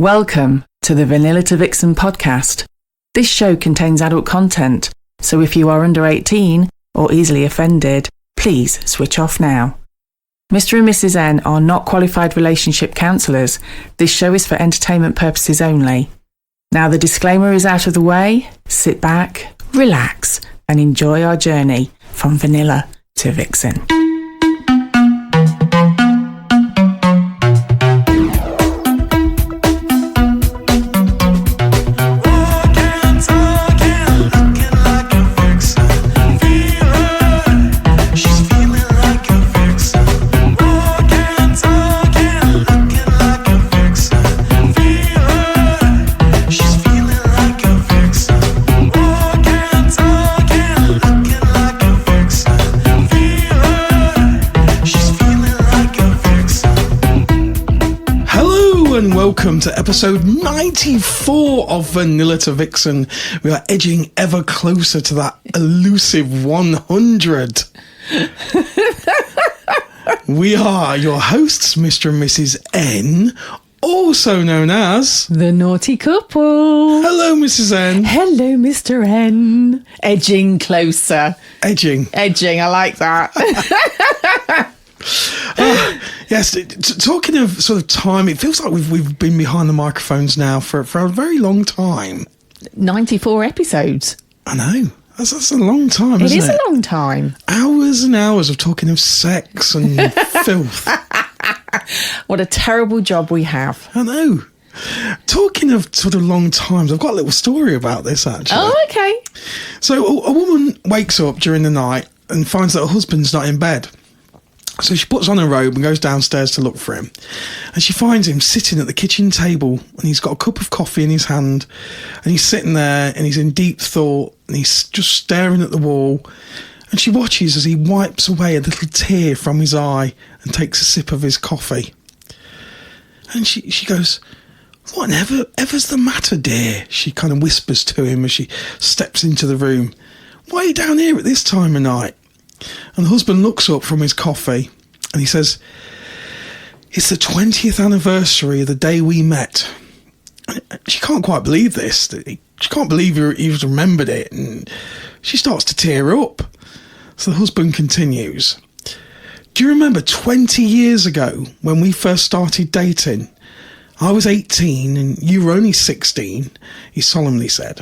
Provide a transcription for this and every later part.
Welcome to the Vanilla to Vixen podcast. This show contains adult content, so if you are under 18 or easily offended, please switch off now. Mr. and Mrs. N are not qualified relationship counsellors. This show is for entertainment purposes only. Now the disclaimer is out of the way. Sit back, relax, and enjoy our journey from Vanilla to Vixen. Welcome to episode 94 of Vanilla to Vixen. We are edging ever closer to that elusive 100. We are your hosts, Mr. and Mrs. N, also known as the Naughty Couple. Hello, Mrs. N. Hello, Mr. N. Edging closer. Edging, I like that. Yes, talking of sort of time, it feels like we've been behind the microphones now for a very long time. 94 episodes. I know. That's a long time, isn't it? It is a long time. Hours and hours of talking of sex and filth. What a terrible job we have. I know. Talking of sort of long times, I've got a little story about this, actually. Oh, okay. So a woman wakes up during the night and finds that her husband's not in bed. So she puts on a robe and goes downstairs to look for him. And she finds him sitting at the kitchen table and he's got a cup of coffee in his hand and he's sitting there and he's in deep thought and he's just staring at the wall. And she watches as he wipes away a little tear from his eye and takes a sip of his coffee. And she goes, "What ever's the matter, dear?" She kind of whispers to him as she steps into the room. "Why are you down here at this time of night?" And the husband looks up from his coffee and he says, "It's the 20th anniversary of the day we met." She can't quite believe this. She can't believe he's remembered it. And she starts to tear up. So the husband continues, "Do you remember 20 years ago when we first started dating? I was 18 and you were only 16, he solemnly said."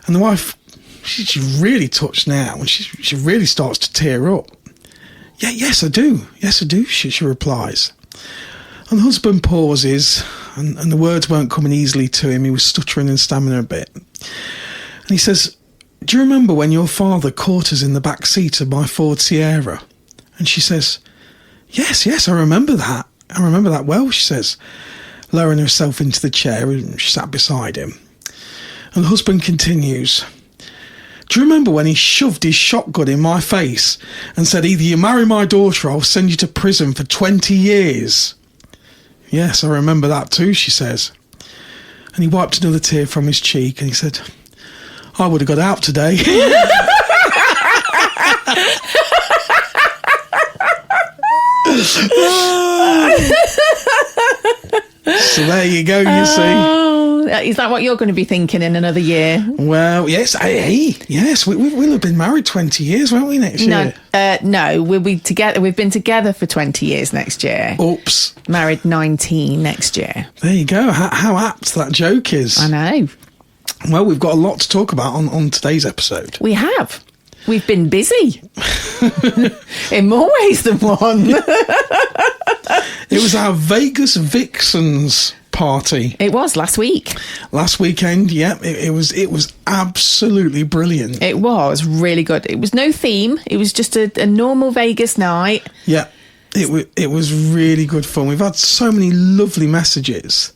And the wife, she's really touched now and she really starts to tear up. Yes, I do, she replies. And the husband pauses and the words weren't coming easily to him. He was stuttering and stammering a bit. And he says, "Do you remember when your father caught us in the back seat of my Ford Sierra?" And she says, Yes, I remember that. I remember that well," she says, lowering herself into the chair and she sat beside him. And the husband continues, "Do you remember when he shoved his shotgun in my face and said, 'Either you marry my daughter or I'll send you to prison for 20 years? Yes, I remember that too," she says. And he wiped another tear from his cheek and he said, "I would have got out today." So there you go, you see. Is that what you're going to be thinking in another year? Well, yes. Yes, we'll have been married 20 years, won't we, next year? No, we'll be together. We've been together for 20 years next year. Oops. Married 19 next year. There you go. How apt that joke is. I know. Well, we've got a lot to talk about on today's episode. We have. We've been busy. In more ways than one. It was our Vegas Vixens party. It was last week. Last weekend, yeah. It was absolutely brilliant. It was really good. It was no theme. It was just a normal Vegas night. Yeah, it was really good fun. We've had so many lovely messages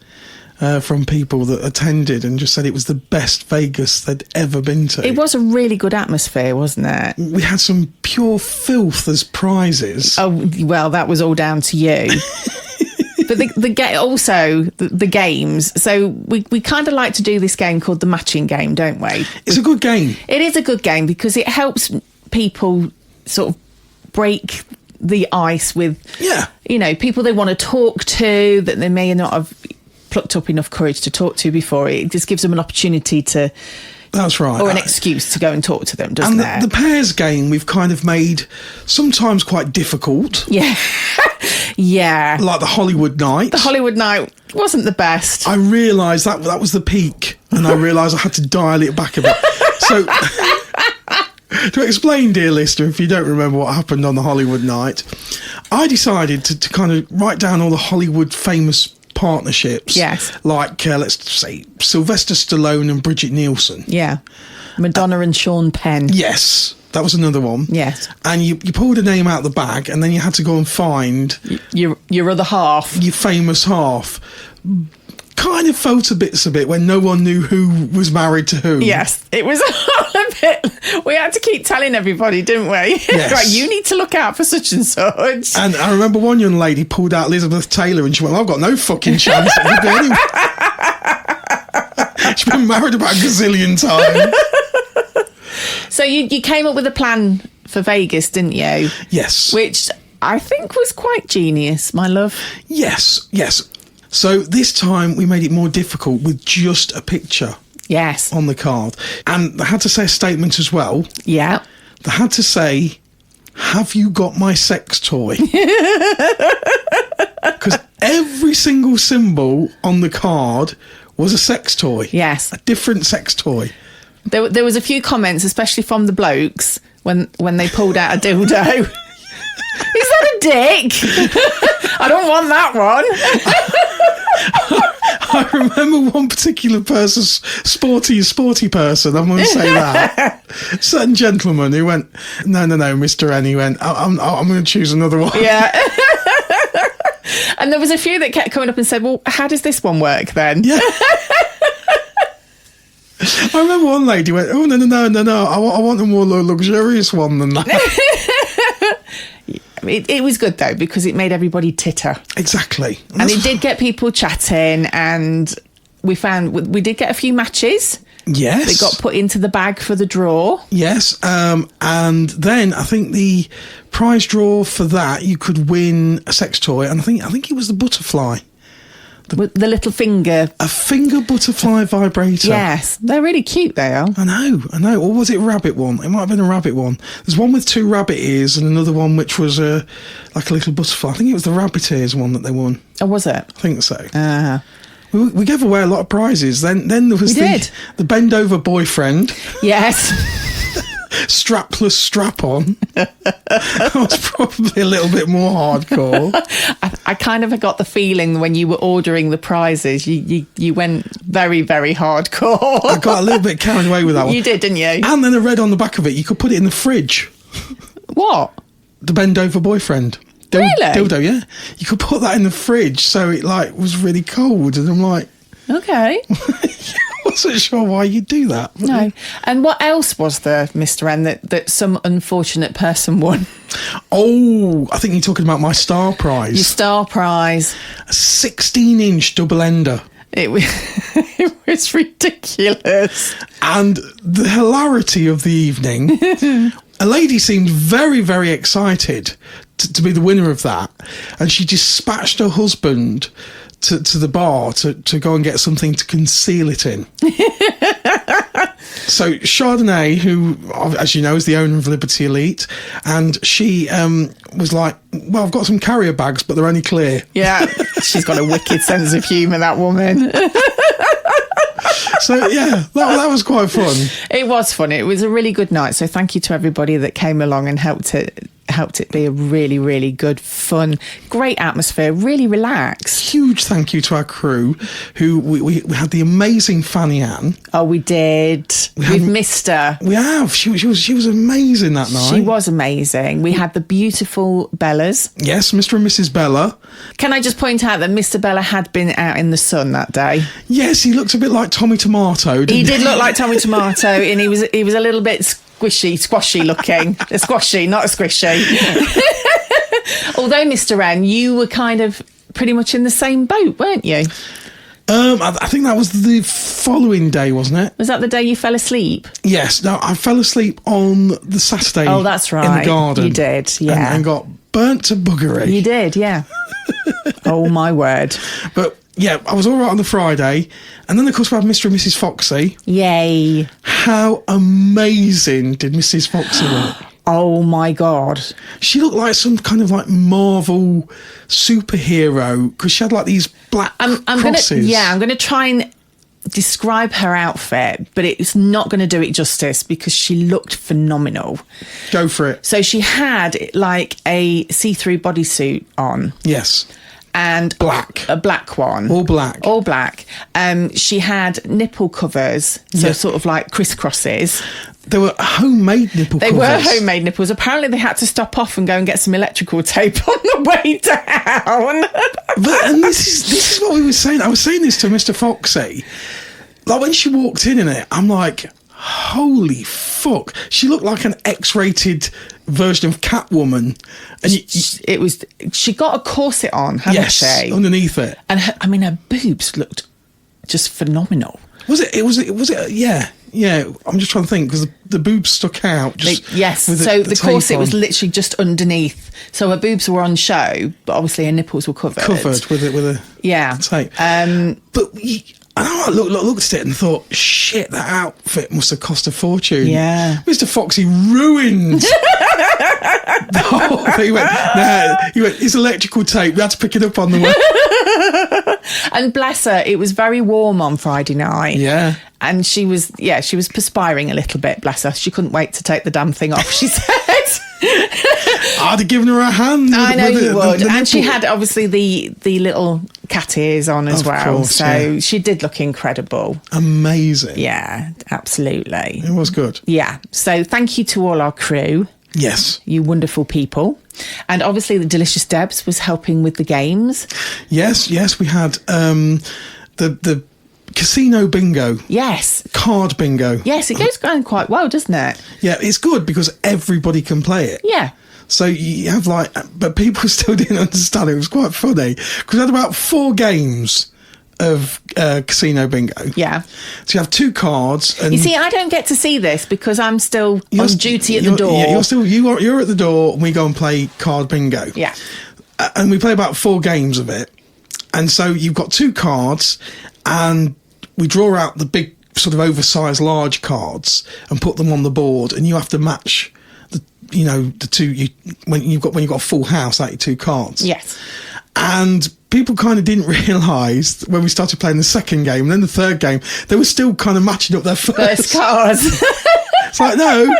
from people that attended and just said it was the best Vegas they'd ever been to. It was a really good atmosphere, wasn't it? We had some pure filth as prizes. Oh, well, that was all down to you. But the games. So we kind of like to do this game called the matching game, don't we? It's a good game. It is a good game because it helps people sort of break the ice with, people they want to talk to that they may not have plucked up enough courage to talk to before, it just gives them an opportunity to... That's right. Or an excuse to go and talk to them, doesn't it? And the pairs game we've kind of made sometimes quite difficult. Yeah. Yeah. Like the Hollywood night. The Hollywood night wasn't the best. I realised that was the peak, and I realised I had to dial it back a bit. So, to explain, dear listener, if you don't remember what happened on the Hollywood night, I decided to kind of write down all the Hollywood famous partnerships. Yes. Like, let's say, Sylvester Stallone and Bridget Nielsen. Yeah. Madonna and Sean Penn. Yes. That was another one. Yes. And you pulled a name out of the bag, and then you had to go and find... Your other half. Your famous half. Kind of felt a bit when no one knew who was married to who. Yes, it was a bit... We had to keep telling everybody, didn't we? Yes. Right, you need to look out for such and such. And I remember one young lady pulled out Elizabeth Taylor, and she went, I've got no fucking chance of it anyway. She's been married about a gazillion times. So you came up with a plan for Vegas, didn't you? Yes. Which I think was quite genius, my love. Yes. So this time we made it more difficult with just a picture. Yes. On the card. And they had to say a statement as well. Yeah. They had to say, have you got my sex toy? Because every single symbol on the card was a sex toy. Yes. A different sex toy. There was a few comments, especially from the blokes, when they pulled out a dildo. Is that a dick? I don't want that one. I remember one particular person, sporty person, I'm going to say that. Certain gentleman who went, no, Mr. N, he went, I'm going to choose another one. Yeah. And there was a few that kept coming up and said, well, how does this one work then? Yeah. I remember one lady went, oh, no, I want a more luxurious one than that. It was good, though, because it made everybody titter. Exactly. And it did get people chatting, and we did get a few matches. Yes. That got put into the bag for the draw. Yes. And then I think the prize draw for that, you could win a sex toy, and I think it was the butterfly. With the little finger. A finger butterfly vibrator. Yes. They're really cute, they are. I know. Or was it a rabbit one? It might have been a rabbit one. There's one with 2 rabbit ears and another one which was like a little butterfly. I think it was the rabbit ears one that they won. Oh, was it? I think so. We gave away a lot of prizes. Then there was the bend over boyfriend. Yes. Strapless strap-on. That was probably a little bit more hardcore. I kind of got the feeling when you were ordering the prizes, you went very, very hardcore. I got a little bit carried away with that one. You did, didn't you? And then I read on the back of it, you could put it in the fridge. What? The bend over boyfriend. Really? Dildo, yeah. You could put that in the fridge so it was really cold, and I'm like, okay. I wasn't sure why you'd do that. No. And what else was there, Mr. N, that some unfortunate person won? Oh, I think you're talking about my star prize. Your star prize. A 16-inch double ender. It was ridiculous. And the hilarity of the evening, a lady seemed very, very excited to be the winner of that. And she dispatched her husband to the bar to go and get something to conceal it in. So Chardonnay, who, as you know, is the owner of Liberty Elite, and she was like, well, I've got some carrier bags, but they're only clear. Yeah, she's got a wicked sense of humour, that woman. So, yeah, that was quite fun. It was fun. It was a really good night. So thank you to everybody that came along and helped it be a really, really good, fun, great atmosphere, really relaxed. Huge thank you to our crew, who we had the amazing Fanny Ann. Oh, we did. We've missed her. We have. She was amazing that night. She was amazing. We had the beautiful Bellas. Yes, Mr. and Mrs. Bella. Can I just point out that Mr. Bella had been out in the sun that day? Yes, he looked a bit like Tommy Tomato, didn't he? He did look like Tommy Tomato, and he was a little bit squashy looking. A squashy, not a squishy. Although, Mr. N, you were kind of pretty much in the same boat, weren't you? I think that was the following day, wasn't it? Was that the day you fell asleep? Yes. No, I fell asleep on the Saturday. Oh, that's right. In the garden. You did, yeah. And got burnt to buggery. You did, yeah. Oh, my word. But yeah, I was all right on the Friday. And then, of course, we had Mr. and Mrs. Foxy. Yay. How amazing did Mrs. Foxy look? Oh, my God. She looked like some kind of like Marvel superhero because she had like these black crosses. I'm going to try and describe her outfit, but it's not going to do it justice because she looked phenomenal. Go for it. So she had like a see-through bodysuit on. Yes. And black. A black one. All black. All black. She had nipple covers, so sort of like crisscrosses. They were homemade nipple covers. They were homemade nipples. Apparently they had to stop off and go and get some electrical tape on the way down. And this is what we were saying. I was saying this to Mr. Foxy. Like when she walked in it, I'm like, holy fuck. She looked like an X-rated version of Catwoman. And she got a corset on, hadn't she? Yes, underneath it. And her boobs looked just phenomenal. Was it? Yeah. I'm just trying to think because the boobs stuck out. Yes. So the corset was literally just underneath. So her boobs were on show, but obviously her nipples were covered. Covered with a tape. But I looked at it and thought, shit, that outfit must have cost a fortune. Yeah. Mr. Foxy ruined the whole thing. He went, it's electrical tape. We had to pick it up on the way. And bless her, it was very warm on Friday night. Yeah. And she was perspiring a little bit, bless her. She couldn't wait to take the damn thing off, she said. I'd have given her a hand. I know you would. And she had, obviously, the little cat ears on as well. Course, so she did look incredible. Amazing. Yeah, absolutely. It was good. Yeah. So thank you to all our crew. Yes. You wonderful people. And obviously the Delicious Debs was helping with the games. Yes. We had the casino bingo. Yes. Card bingo. Yes, it goes going quite well, doesn't it? Yeah, it's good because everybody can play it. Yeah. So you have but people still didn't understand it. It was quite funny because we had about 4 games of casino bingo. Yeah. So you have 2 cards. And you see, I don't get to see this because I'm still on duty at the door. Yeah, you're at the door and we go and play card bingo. Yeah. And we play about 4 games of it. And so you've got 2 cards and we draw out the big sort of oversized large cards and put them on the board and you have to match the two when you've got a full house out your 2 cards. Yes. And people kind of didn't realise when we started playing the second game and then the third game, they were still kind of matching up their first cards. It's like, no,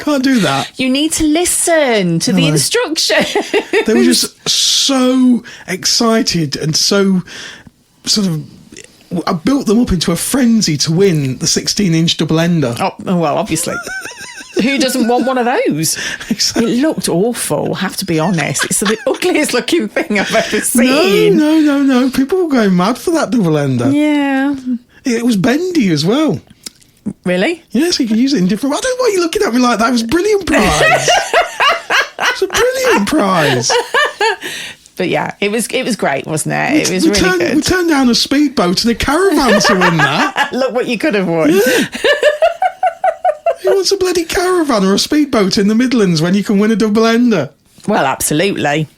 can't do that. You need to listen to the instruction. They were just so excited and so sort of... I built them up into a frenzy to win the 16-inch double ender. Oh, well, obviously. Who doesn't want one of those? Exactly. It looked awful, I have to be honest. It's the ugliest looking thing I've ever seen. No. People were going mad for that double ender. Yeah. It was bendy as well. Really? Yes, you could use it in different... I don't know why you're looking at me like that. It was a brilliant prize. It's a brilliant prize. But yeah, it was great, wasn't it? It was really good. We turned down a speedboat and a caravan to win that. Look what you could have won. Yeah. Who wants a bloody caravan or a speedboat in the Midlands when you can win a double ender? Well, absolutely.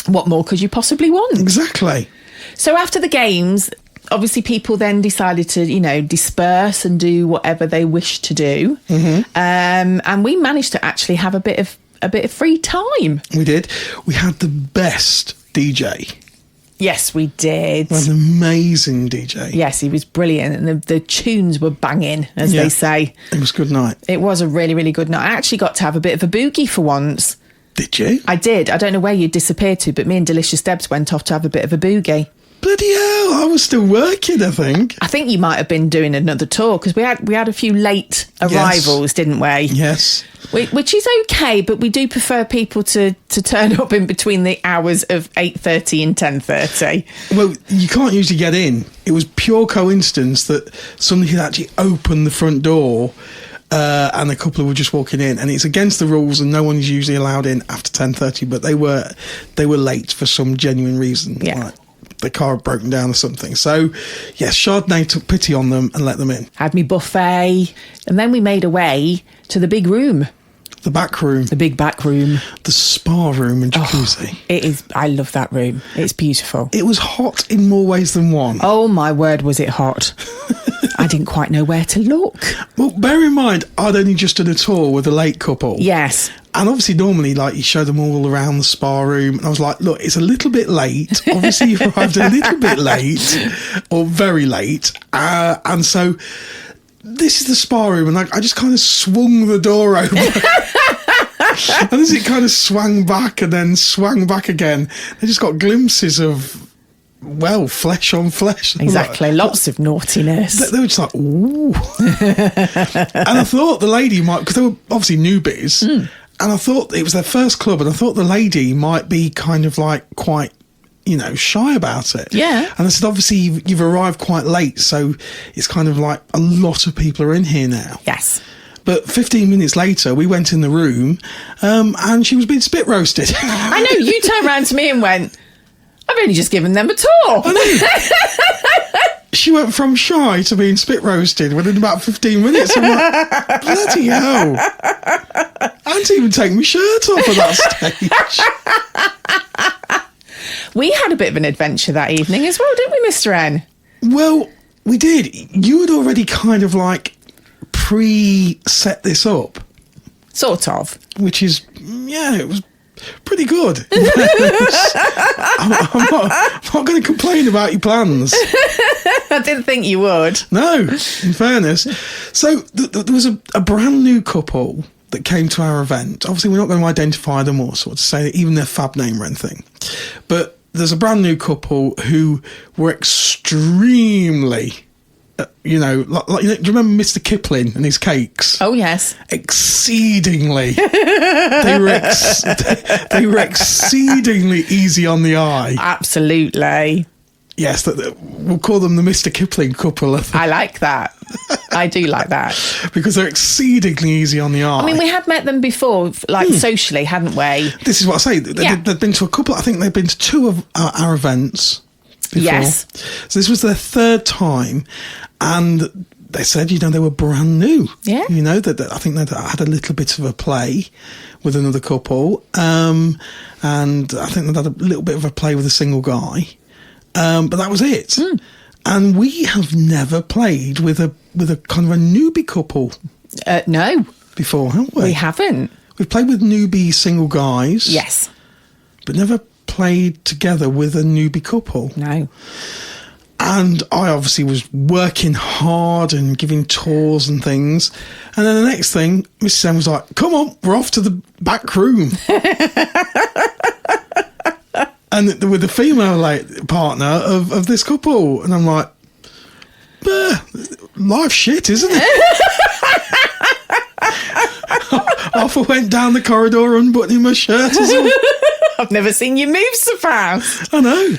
What more could you possibly want? Exactly. So after the games, obviously people then decided to, disperse and do whatever they wished to do. Mm-hmm. And we managed to actually have a bit of free time. We did. We had the best DJ. Yes, we did. An amazing DJ. Yes, he was brilliant. And the tunes were banging, as they say. It was a good night. It was a really, really good night. I actually got to have a bit of a boogie for once. Did you? I did. I don't know where you disappeared to, but me and Delicious Debs went off to have a bit of a boogie. Bloody hell, I was still working, I think. I think you might have been doing another tour, because we had a few late arrivals, didn't we? Yes. Which is okay, but we do prefer people to turn up in between the hours of 8:30 and 10:30. Well, you can't usually get in. It was pure coincidence that somebody had actually opened the front door and a couple were just walking in, and it's against the rules and no one is usually allowed in after 10:30, but they were late for some genuine reason. Yeah. Like the car had broken down or something. So, yes, Chardonnay took pity on them and let them in. Had me buffet, and then we made our way to the big room. The back room. The big back room. The spa room and jacuzzi. Oh, it is. I love that room. It's beautiful. It was hot in more ways than one. Oh, my word, was it hot. I didn't quite know where to look. Well, bear in mind, I'd only just done a tour with a late couple. Yes. And obviously, normally, like, you show them all around the spa room. And I was like, look, it's a little bit late. Obviously, you've arrived a little bit late, or very late. And so, this is the spa room. And I just kind of swung the door open. And as it kind of swung back and then swung back again, they just got glimpses of, well, flesh on flesh. Exactly. Lots of naughtiness. They were just like, ooh. And I thought the lady might, because they were obviously newbies, and I thought it was their first club, and I thought the lady might be kind of like quite, shy about it. Yeah. And I said, obviously, you've arrived quite late, so it's kind of like a lot of people are in here now. Yes. But 15 minutes later, we went in the room, and she was being spit roasted. I know. You turned around to me and went, I've only just given them a tour. I know. She went from shy to being spit roasted within about 15 minutes. I'm like, bloody hell. I hadn't even taken my shirt off at that stage. We had a bit of an adventure that evening as well, didn't we, Mr. N? Well, we did. You had already kind of like pre-set this up. Sort of. Which is, it was pretty good. I'm not going to complain about your plans. I didn't think you would. No, in fairness. So there was a brand new couple that came to our event. Obviously, we're not going to identify them or sort of say even their fab name or anything. But there's a brand new couple who were extremely... do you remember Mr. Kipling and his cakes? Oh, yes. Exceedingly. they were exceedingly easy on the eye. Absolutely. Yes, we'll call them the Mr. Kipling couple. I like that. I do like that. Because they're exceedingly easy on the eye. I mean, we had met them before, socially, hadn't we? This is what I say. They'd been to a couple, I think they've been to 2 of our events before. Yes. So this was their 3rd time, and they said, they were brand new. Yeah. That I think they had a little bit of a play with another couple, and I think they had a little bit of a play with a single guy, but that was it. And we have never played with a kind of a newbie couple. No. Before, haven't we? We haven't. We've played with newbie single guys. Yes. But never played together with a newbie couple. No. And I obviously was working hard and giving tours and things. And then the next thing, Mrs. M was like, come on, we're off to the back room. And with the female partner of this couple. And I'm like, life's shit, isn't it? Off I went down the corridor unbuttoning my shirt. I've never seen you move so fast. I know.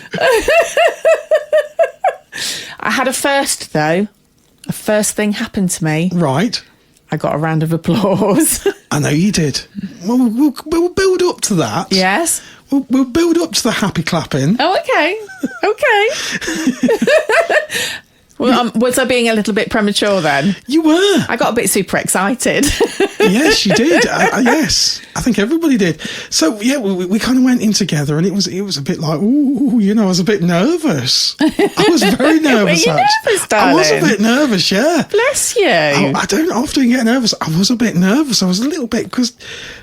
I had a first, though. A first thing happened to me. Right. I got a round of applause. I know you did. Well, we'll build up to that. Yes. We'll build up to the happy clapping. Oh, okay. Well, was I being a little bit premature then? You were. I got a bit super excited. Yes, you did. Yes, I think everybody did. So yeah, we kind of went in together, and it was a bit like, ooh, I was a bit nervous. I was very nervous. Were you nervous, darling? I was a bit nervous. Yeah. Bless you. I don't often get nervous. I was a bit nervous. I was a little bit because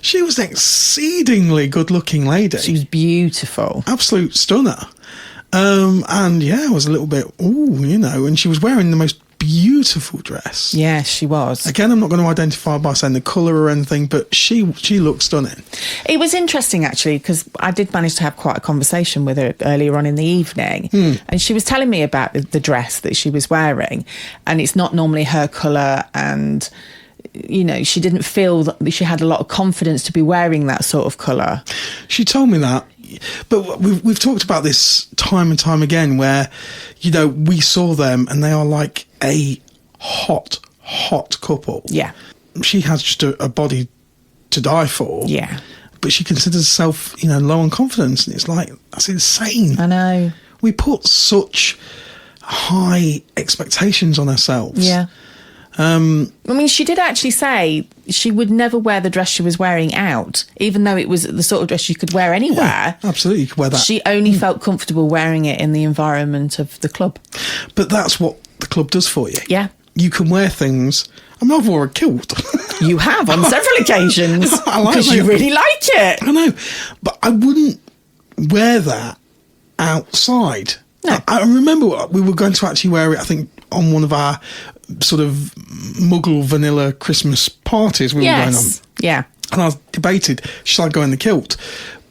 she was an exceedingly good-looking lady. She was beautiful. Absolute stunner. And yeah, I was a little bit, and she was wearing the most beautiful dress. Yes, she was. Again, I'm not going to identify by saying the colour or anything, but she looked stunning. It was interesting, actually, because I did manage to have quite a conversation with her earlier on in the evening. And she was telling me about the dress that she was wearing. And it's not normally her colour, and she didn't feel that she had a lot of confidence to be wearing that sort of colour. She told me that. But we've talked about this time and time again where, we saw them and they are like a hot couple. Yeah. She has just a body to die for. Yeah. But she considers herself, low on confidence. And it's like, that's insane. I know. We put such high expectations on ourselves. Yeah. I mean, she did actually say she would never wear the dress she was wearing out, even though it was the sort of dress you could wear anywhere. Yeah, absolutely, you could wear that. She only felt comfortable wearing it in the environment of the club. But that's what the club does for you. Yeah. You can wear things. I mean, I've wore a kilt. You have on several occasions. Because you really like it. I know. But I wouldn't wear that outside. No. I remember we were going to actually wear it, I think, on one of our sort of muggle vanilla Christmas parties we were going on. Yeah. And I debated, should I go in the kilt?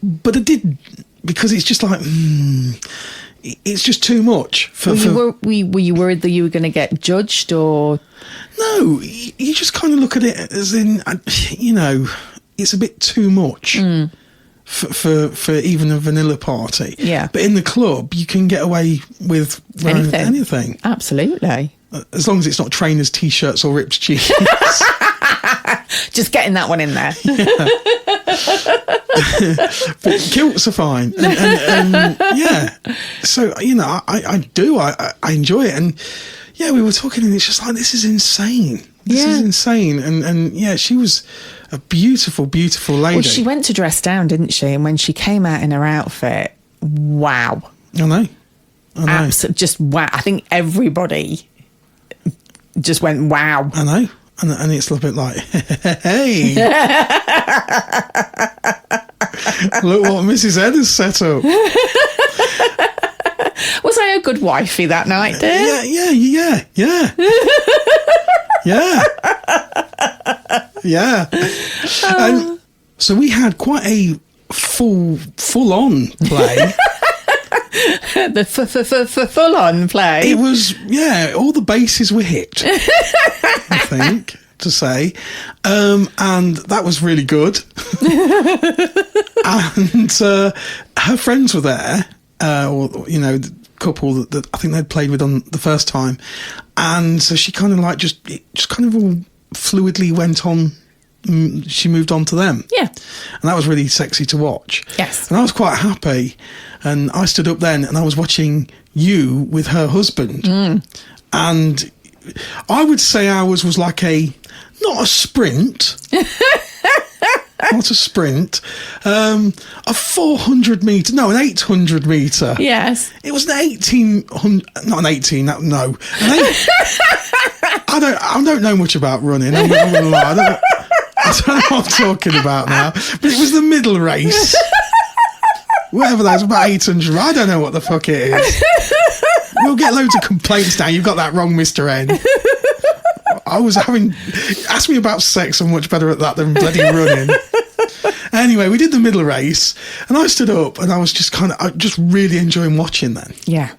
But I did, because it's just like, it's just too much. Were you worried that you were going to get judged or? No, you just kind of look at it as in, you know, it's a bit too much. For even a vanilla party. Yeah. But in the club, you can get away with anything. Absolutely. As long as it's not trainers' T-shirts or ripped jeans. Just getting that one in there. But kilts are fine. And yeah. So, you know, I enjoy it. And yeah, we were talking and it's just like, this is insane. This is insane. And yeah, she was a beautiful, beautiful lady. Well, she went to dress down, didn't she? And when she came out in her outfit, wow. I know. Just wow. I think everybody just went, wow. I know. And it's a little bit like, hey. Look what Mrs. Ed has set up. Was I a good wifey that night, dear? Yeah. And so we had quite a full-on play. The full-on play. It was, all the bases were hit, I think, to say. And that was really good. And her friends were there, or, you know, the couple that I think they'd played with on the first time. And so she kind of like just kind of all fluidly went on. She moved on to them. Yeah. And that was really sexy to watch. Yes. And I was quite happy. And I stood up then and I was watching you with her husband. And I would say ours was like not a sprint. Not a sprint. A 400 metre, no, an 800 metre. Yes. It was an 1800, not an 18, no. I don't know much about running, I'm not going to lie. I don't know what I'm talking about now. But it was the middle race. Whatever that was, about 800. I don't know what the fuck it is. We'll get loads of complaints now. You've got that wrong, Mr. N. I was ask me about sex, I'm much better at that than bloody running. Anyway, we did the middle race and I stood up and I was just just really enjoying watching then. Yeah.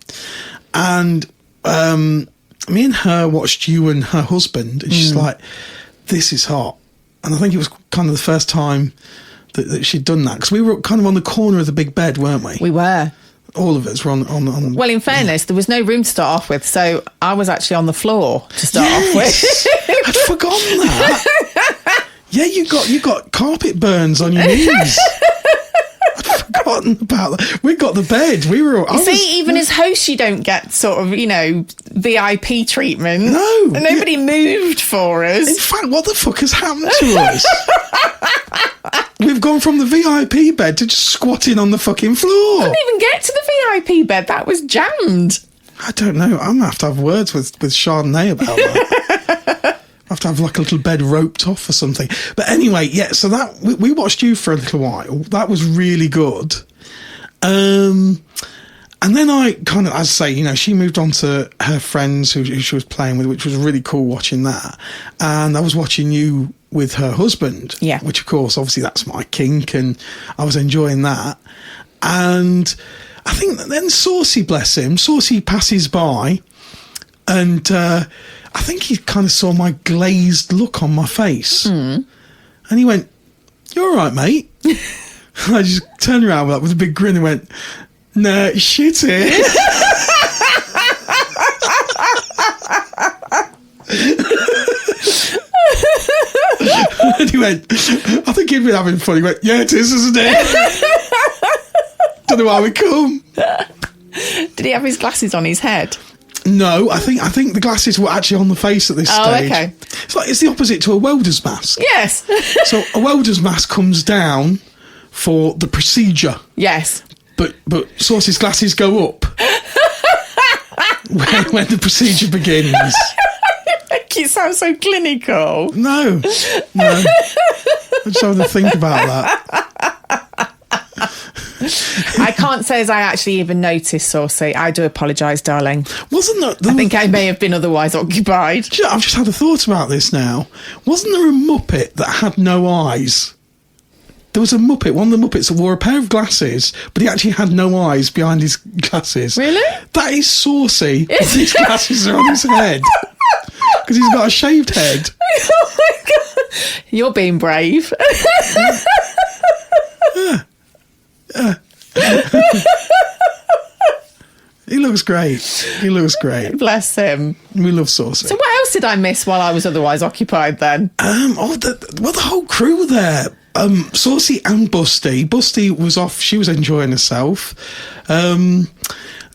And me and her watched you and her husband and she's like, this is hot. And I think it was kind of the first time that she'd done that because we were kind of on the corner of the big bed, weren't we? We were. All of us were on. Well, in fairness, there was no room to start off with, so I was actually on the floor to start off with. I'd forgotten that. Yeah, you got carpet burns on your knees. I'd forgotten about that. We got the bed. Even as host, you don't get sort of, you know, VIP treatment. No, nobody moved for us. In fact, what the fuck has happened to us? We've gone from the VIP bed to just squatting on the fucking floor. Couldn't even get to the VIP bed. That was jammed. I don't know. I'm going to have words with Chardonnay about that. I have to have like a little bed roped off or something. But anyway, yeah, so that we watched you for a little while. That was really good. And then I kind of, as I say, you know, she moved on to her friends who she was playing with, which was really cool watching that. And I was watching you with her husband, which of course, obviously that's my kink and I was enjoying that. And I think that then Saucy, bless him, Saucy passes by and I think he kind of saw my glazed look on my face and he went, "You all right, mate?" And I just turned around with a big grin and went, "Nah, shit here." And he went, I think he'd been having fun. He went, "Yeah, it is, isn't it?" Don't know why we come. Did he have his glasses on his head? No, I think the glasses were actually on the face at this stage. Okay. It's the opposite to a welder's mask. Yes. So a welder's mask comes down for the procedure. Yes. But Saucy's glasses go up when the procedure begins. You sound so clinical. No. I'm just having to think about that. I can't say as I actually even noticed, Saucy. I do apologise, darling. Wasn't there... I think I may have been otherwise occupied. I've just had a thought about this now. Wasn't there a Muppet that had no eyes? There was a Muppet, one of the Muppets that wore a pair of glasses, but he actually had no eyes behind his glasses. Really? That is Saucy. His glasses are on his head. Because he's got a shaved head. Oh my God. You're being brave. He looks great. Bless him. We love Saucy. So what else did I miss while I was otherwise occupied then? The whole crew were there. Saucy and Busty. Busty was off. She was enjoying herself. Then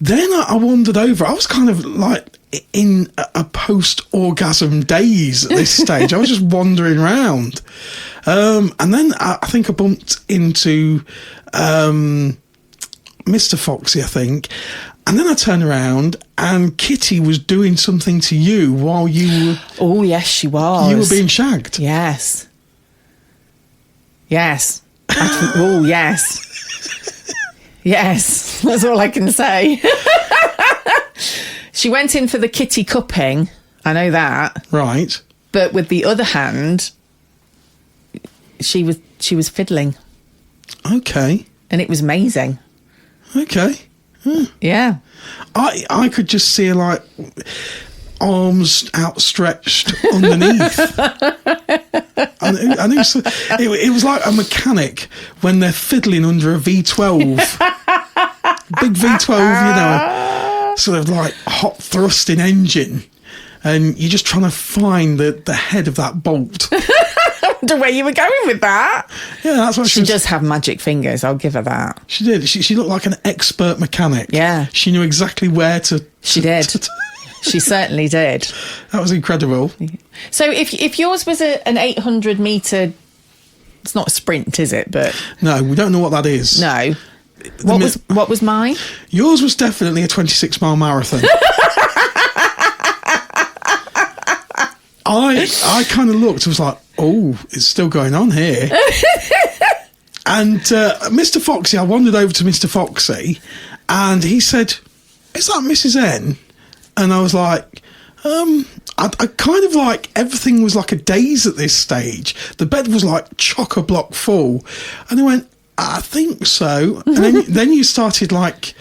I wandered over. I was kind of like in a post-orgasm daze at this stage. I was just wandering around. And then I think I bumped into Mr. Foxy, I think. And then I turned around and Kitty was doing something to you while you were... Oh, yes, she was. You were being shagged. Yes. Yes. Oh, yes. Yes. That's all I can say. She went in for the kitty cupping. I know that. Right. But with the other hand, she was fiddling. Okay. And it was amazing. Okay. Yeah. I could just see her like arms outstretched underneath. I knew it was like a mechanic when they're fiddling under a V12. Big V12, sort of like hot thrusting engine. And you're just trying to find the head of that bolt. I wonder where you were going with that. Yeah, that's what she does have magic fingers, I'll give her that. She did. She looked like an expert mechanic. Yeah. She knew exactly where to... She did. She certainly did. That was incredible. So if yours was an 800 metre... It's not a sprint, is it? But no, we don't know what that is. No. What was mine? Yours was definitely a 26-mile marathon. I kind of looked and was like, oh, it's still going on here. And Mr. Foxy, I wandered over to Mr. Foxy and he said, is that Mrs. N? And I was like, I kind of like, everything was like a daze at this stage. The bed was like chock-a-block full. And I went, I think so. And then you started like,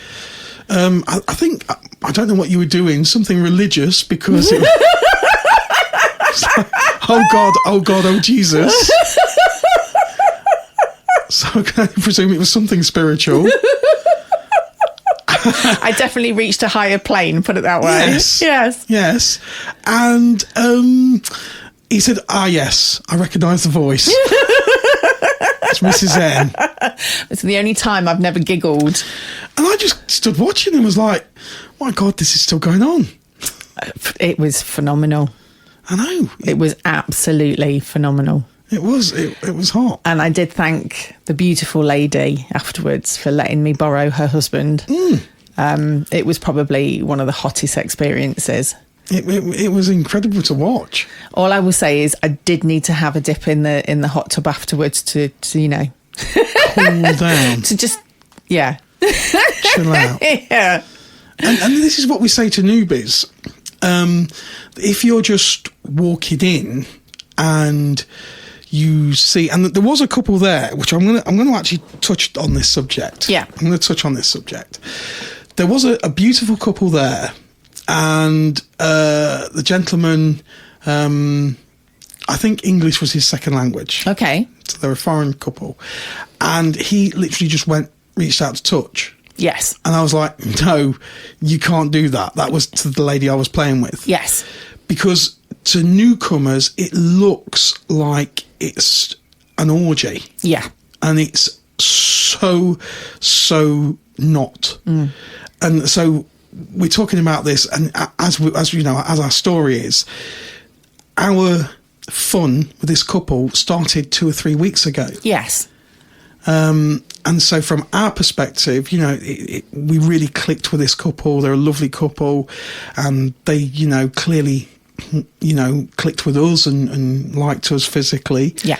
I think, I don't know what you were doing, something religious because it like, oh God, oh Jesus. So I can only presume it was something spiritual. I definitely reached a higher plane, put it that way. Yes. And he said, yes, I recognise the voice. It's Mrs. N. It's the only time I've never giggled. And I just stood watching and was like, my God, this is still going on. It was phenomenal. I know. It was absolutely phenomenal. It was hot. And I did thank the beautiful lady afterwards for letting me borrow her husband. It was probably one of the hottest experiences. It was incredible to watch. All I will say is I did need to have a dip in the hot tub afterwards to you know, cool down. To just chill out. Yeah. And this is what we say to newbies. If you're just walking in and you see, and there was a couple there, which I'm gonna actually touch on this subject. Yeah, I'm gonna touch on this subject. There was a beautiful couple there, and the gentleman, I think English was his second language. Okay, so they're a foreign couple, and he literally just reached out to touch. Yes. And I was like, no, you can't do that. That was to the lady I was playing with. Yes. Because to newcomers, it looks like it's an orgy. Yeah. And it's so not. And so we're talking about this, and as you know, as our story is, our fun with this couple started 2 or 3 weeks ago. Yes. And so from our perspective, you know, we really clicked with this couple. They're a lovely couple, and they, you know, clearly, you know, clicked with us and liked us physically. Yeah.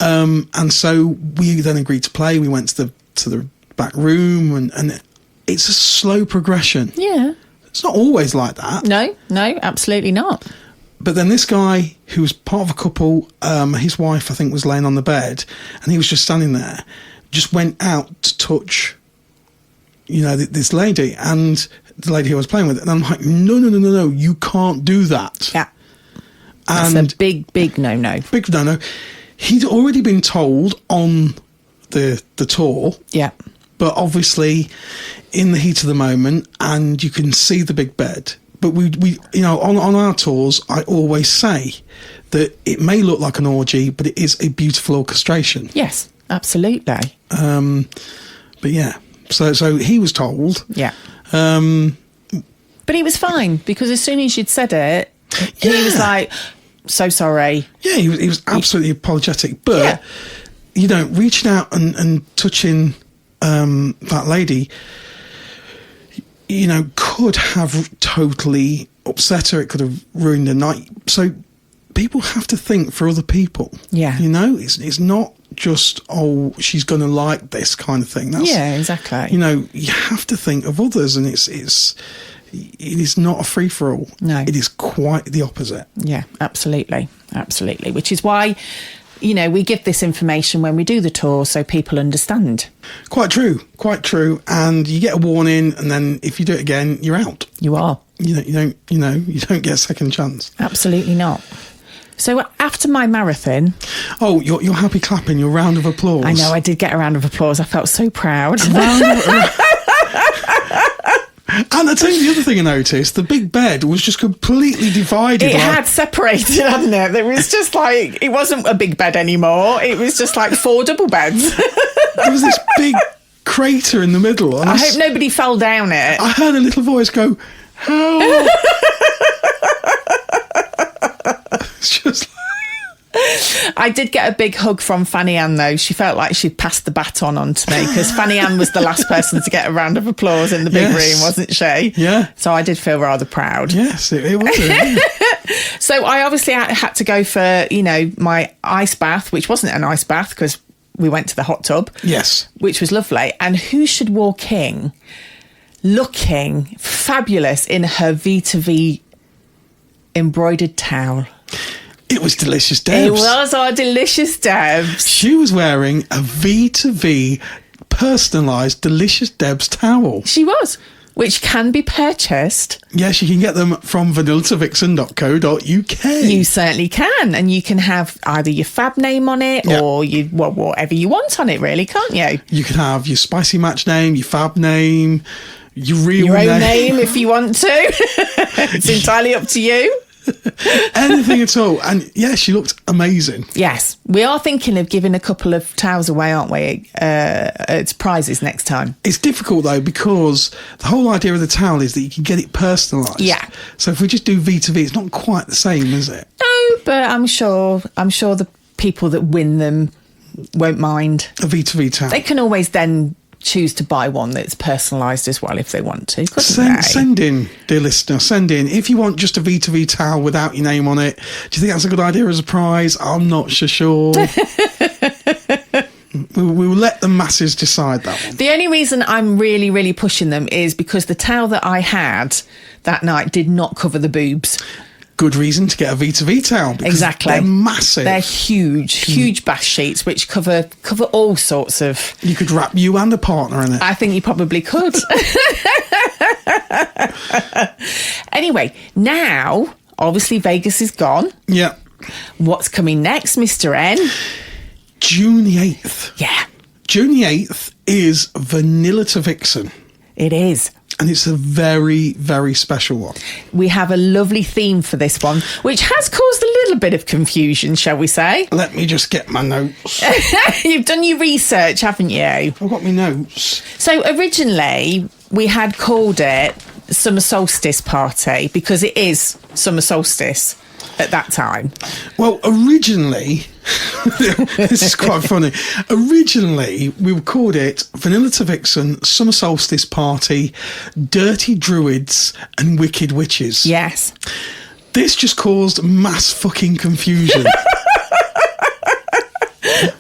And so we then agreed to play. We went to the back room, and it's a slow progression. Yeah. It's not always like that. No, absolutely not. But then this guy, who was part of a couple, his wife, I think, was laying on the bed, and he was just standing there, just went out to touch, you know, this lady, and the lady who I was playing with. And I'm like, no, you can't do that. Yeah. And that's a big no-no. Big no-no. He'd already been told on the tour. Yeah. But obviously, in the heat of the moment, and you can see the big bed. But we you know, on our tours, I always say that it may look like an orgy, but it is a beautiful orchestration. Yes, absolutely. But yeah, so he was told. Yeah. But he was fine, because as soon as you'd said it, he was like, so sorry. Yeah, he was absolutely apologetic. But, you know, reaching out and touching that lady, you know, could have totally upset her. It could have ruined her night. So people have to think for other people. Yeah. You know, it's not just, oh, she's going to like this kind of thing. That's, yeah, exactly. You know, you have to think of others, and it is not a free-for-all. No. It is quite the opposite. Yeah, absolutely. Absolutely. Which is why, you know, we give this information when we do the tour so people understand. Quite true. And you get a warning, and then if you do it again, you're out. You are. You don't get a second chance. Absolutely not. So after my marathon... Oh, you're happy clapping, your round of applause. I know, I did get a round of applause. I felt so proud. And I tell you the other thing I noticed, the big bed was just completely divided. It had separated, hadn't it? There was just like, it wasn't a big bed anymore. It was just like 4 double beds. There was this big crater in the middle. And I hope nobody fell down it. I heard a little voice go, help. It's just I did get a big hug from Fanny Ann, though. She felt like she'd passed the baton on to me, because Fanny Ann was the last person to get a round of applause in the big room, wasn't she? Yeah. So I did feel rather proud. Yes, it was. So I obviously had to go for, you know, my ice bath, which wasn't an ice bath because we went to the hot tub. Yes. Which was lovely. And who should walk in looking fabulous in her V2V embroidered towel? It was Delicious Debs. It was our Delicious Debs. She was wearing a V2V personalised Delicious Debs towel. She was, which can be purchased. Yes, you can get them from vanillatavixen.co.uk. You certainly can. And you can have either your Fab name on it or whatever you want on it, really, can't you? You can have your spicy match name, your Fab name, your own name if you want to. It's entirely up to you. Anything at all. And yeah, she looked amazing. Yes, we are thinking of giving a couple of towels away, aren't we? As prizes next time. It's difficult though, because the whole idea of the towel is that you can get it personalised. Yeah. So if we just do V2V, it's not quite the same, is it? No, but I'm sure the people that win them won't mind. A V2V towel. They can always then choose to buy one that's personalised as well if they want to, couldn't they? Send in, dear listener, send in. If you want just a V2V towel without your name on it, do you think that's a good idea as a prize? I'm not so sure. We'll let the masses decide that one. The only reason I'm really, really pushing them is because the towel that I had that night did not cover the boobs. Good reason to get a V2V towel. Exactly. They're massive. They're huge bath sheets, which cover all sorts of... You could wrap you and a partner in it. I think you probably could. Anyway, now, obviously Vegas is gone. Yeah. What's coming next, Mr. N? June the 8th. Yeah. June the 8th is Vanilla to Vixen. It is. And it's a very, very special one. We have a lovely theme for this one, which has caused a little bit of confusion, shall we say? Let me just get my notes. You've done your research, haven't you? I've got my notes. So originally, we had called it summer solstice party because it is summer solstice at that time? Well, originally, this is quite funny. Originally, we called it Vanilla to Vixen Summer Solstice Party, Dirty Druids and Wicked Witches. Yes. This just caused mass fucking confusion.